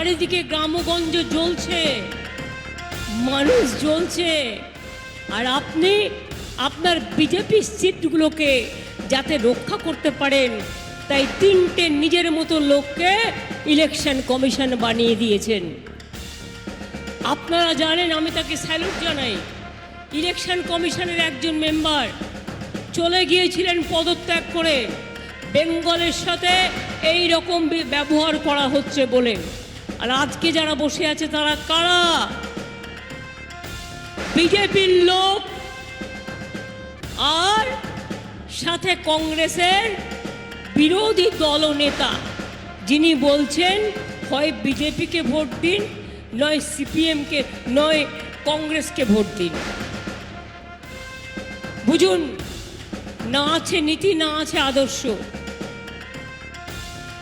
চারিদিকে গ্রামগঞ্জ জ্বলছে, মানুষ জ্বলছে, আর আপনি আপনার বিজেপি সিটগুলোকে যাতে রক্ষা করতে পারেন তাই তিনটে নিজের মতো লোককে ইলেকশন কমিশন বানিয়ে দিয়েছেন। আপনারা জানেন, আমি তাকে স্যালুট জানাই। ইলেকশন কমিশনের একজন মেম্বার চলে গিয়েছিলেন পদত্যাগ করে, বেঙ্গলের সাথে এই রকম ব্যবহার করা হচ্ছে বলে। আর আজকে যারা বসে আছে তারা কারা? বিজেপির লোক আর সাথে কংগ্রেসের বিরোধী দলনেতা, যিনি বলছেন হয় বিজেপিকে ভোট দিন, নয় সিপিএমকে, নয় কংগ্রেসকে ভোট দিন। বুঝুন, না আছে নীতি, না আছে আদর্শ।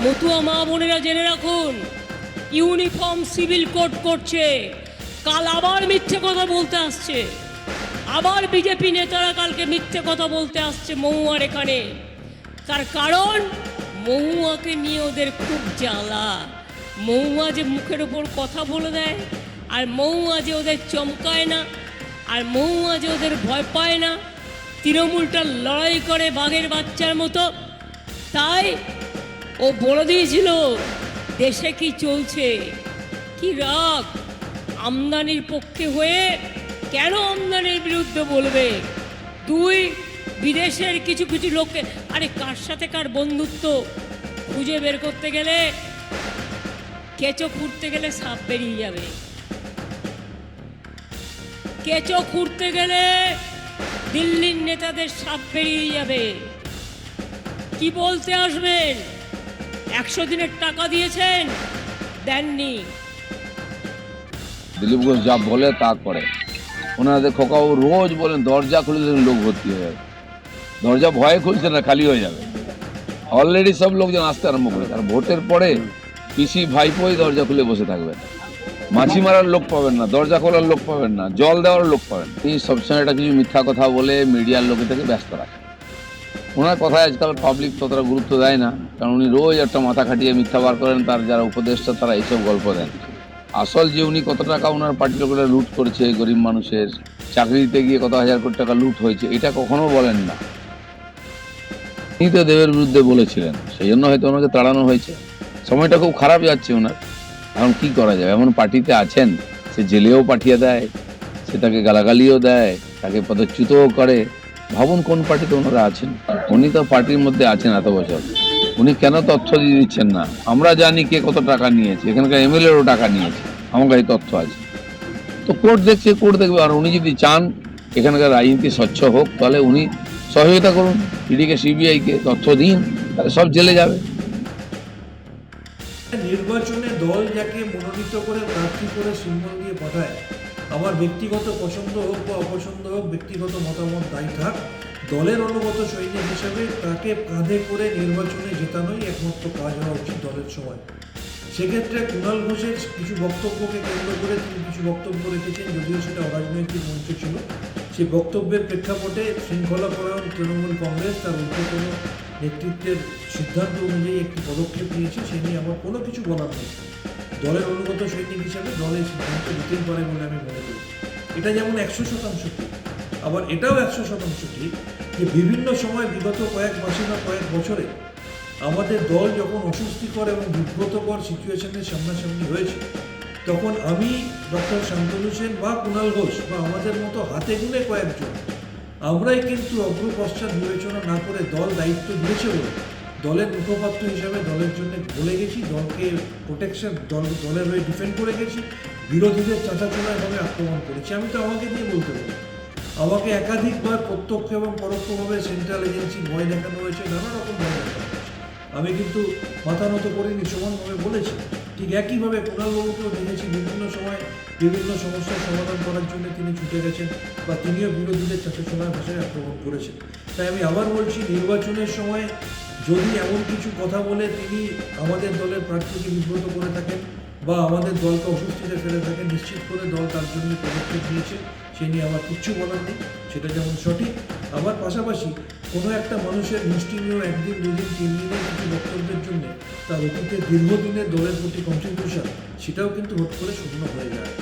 মতুয়া মা বোনেরা জেনে রাখুন, ইউনিফর্ম সিভিল কোড করছে, কাল আবার মিথ্যে কথা বলতে আসছে, আবার বিজেপি নেতারা কালকে মিথ্যে কথা বলতে আসছে মহুয়ার এখানে। তার কারণ মহুয়াকে নিয়ে ওদের খুব জ্বালা। মহুয়া যে মুখের ওপর কথা বলে দেয়, আর মহুয়া যে ওদের চমকায় না, আর মহুয়া যে ওদের ভয় পায় না, তৃণমূলটা লড়াই করে বাঘের বাচ্চার মতো। তাই ও বলে দিয়েছিল দেশে কি চলছে, কি রাগ। আমদানির পক্ষে হয়ে কেন আমদানির বিরুদ্ধে বলবে? দুই, বিদেশের কিছু কিছু লোককে, আরে কার সাথে কার বন্ধুত্ব খুঁজে বের করতে গেলে, কেঁচো খুঁড়তে গেলে সাপ বেরিয়ে যাবে। কেঁচো খুঁড়তে গেলে দিল্লির নেতাদের সাপ বেরিয়ে যাবে। কি বলতে আসবেন? 100 দিনের টাকা দিয়েছেন, দেননি। দিলীপ ঘোষ যা বলে তা করে। ওনাদের খোকাও রোজ বলেন দরজা খুলে দেন লোক ভর্তি হয়ে যাবে। দরজা ভয়ে খুলছে না, খালি হয়ে যাবে। অলরেডি সব লোকজন আসতে আরম্ভ করেছে। আর ভোটের পরে পিসি ভাইপোই দরজা খুলে বসে থাকবে। মাছি মারার লোক পাবেন না, দরজা খোলার লোক পাবেন না, জল দেওয়ার লোক পাবেন। এই সবসময় একটা কিছু মিথ্যা কথা বলে মিডিয়ার লোকেদেরকে ব্যস্ত রাখে। ওনার কথায় আজকাল পাবলিক ততটা গুরুত্ব দেয় না, কারণ উনি রোজ একটা মাথা খাটিয়ে মিথ্যা বার করেন। তার যারা উপদেষ্টা তারা এইসব গল্প দেন। আসল যে উনি কত টাকা ওনার পার্টির লোকেরা লুট করেছে, গরিব মানুষের চাকরি দিতে গিয়ে কত হাজার কোটি টাকা লুট হয়েছে, এটা কখনো বলেন না। তিনি তো দেবের বিরুদ্ধে বলেছিলেন, সেই জন্য হয়তো ওনাকে তাড়ানো হয়েছে। সময়টা খুব খারাপ যাচ্ছে ওনার। এখন কি করা যাবে? এমন পার্টিতে আছেন, সে জেলেও পাঠিয়ে দেয়, সে তাকে গালাগালিও দেয়, তাকে পদচ্যুতও করে। ভাবুন কোন পার্টিতে ওনারা আছেন। উনি তো পার্টির মধ্যে আছেন এত বছর, উনি কেন তথ্য দিয়ে দিচ্ছেন না? আমরা জানি কে কত টাকা নিয়েছে, এখানকার এমএলএরও টাকা নিয়েছে, আমার কাছে তথ্য আছে। তো কোর্ট দেখছে, কোর্ট দেখবে। আর উনি যদি চান এখানকার রাজনীতি স্বচ্ছ হোক, তাহলে উনি সহযোগিতা করুন, ইডিকে সিবিআইকে তথ্য দিন, তাহলে সব জেলে যাবে। নির্বাচনে দল যাকে মনোনীত করে প্রার্থী করে সিম্বল দিয়ে পাঠায়, আমার ব্যক্তিগত পছন্দ হোক বা অপছন্দ হোক, ব্যক্তিগত মতামত দায়ী থাক, দলের অনুগত সৈনিক হিসাবে তাকে কাঁধে করে নির্বাচনে জেতানোই একমাত্র কাজ হওয়া উচিত দলের সময়। সেক্ষেত্রে কুণাল ঘোষের কিছু বক্তব্যকে কেন্দ্র করে তিনি কিছু বক্তব্য রেখেছেন, যদিও সেটা অরাজনৈতিক মঞ্চ ছিল। সেই বক্তব্যের প্রেক্ষাপটে শৃঙ্খলাপরায়ণ তৃণমূল কংগ্রেস তার ঊর্ধ্বতন নেতৃত্বের সিদ্ধান্ত অনুযায়ী একটি পদক্ষেপ নিয়েছে, সে নিয়ে আমার কোনো কিছু বলার নেই। দলের অনুগত সৈনিক হিসাবে দলের সিদ্ধান্ত নিতেই পারে বলে আমি মনে করি। এটা যেমন 100% ঠিক, আবার এটাও 100% ঠিক যে বিভিন্ন সময় বিগত কয়েক মাসে বা কয়েক বছরে আমাদের দল যখন অস্বস্তিকর এবং বিব্রতকর সিচুয়েশনের সামনাসামনি হয়েছে, তখন আমি ডক্টর শান্তনু সেন বা কুণাল ঘোষ বা আমাদের মতো হাতে গুনে কয়েকজন, আমরাই কিন্তু অগ্রপশ্চাৎ বিবেচনা না করে দল দায়িত্ব দিয়েছে বলে দলের মুখপাত্র হিসাবে দলের জন্য বলে গেছি, দলকে প্রোটেকশন, দলের হয়ে ডিফেন্ড করে গেছি, বিরোধীদের চাঁচাচোনাভাবে আক্রমণ করেছি। আমি তো আমাকে দিয়ে বলতে পারি, আমাকে একাধিকবার প্রত্যক্ষ এবং পরোক্ষভাবে সেন্ট্রাল এজেন্সির ভয় দেখানো হয়েছে, নানা রকম ভয় দেখানো হয়েছে। আমি কিন্তু মাথা নত করিনি, সমানভাবে বলেছি। ঠিক একইভাবে কুণালবাবুকেও দেখেছি বিভিন্ন সময় বিভিন্ন সমস্যার সমাধান করার জন্য তিনি ছুটে গেছেন বা তিনিও বিরোধীদের চাঁচাচোনার ভাষায় আক্রমণ করেছেন। তাই আমি আবার বলছি, নির্বাচনের সময় যদি এমন কিছু কথা বলে তিনি আমাদের দলের প্রার্থীকে বিব্রত করে থাকেন বা আমাদের দলকে অস্বস্তিতে ফেলে থাকেন, নিশ্চিত করে দল তার জন্য পদক্ষেপ নিয়েছে, সে নিয়ে আমার কিচ্ছু বলার নেই, সেটা যেমন সঠিক। আবার পাশাপাশি কোনো একটা মানুষের মুষ্টিমেয় একদিন দুদিন তিন দিনের কিছু বক্তব্যের জন্য তার অতীতে দীর্ঘদিনের দলের প্রতি কন্ট্রিবিউশন সেটাও কিন্তু হুট করে শূন্য হয়ে যায়।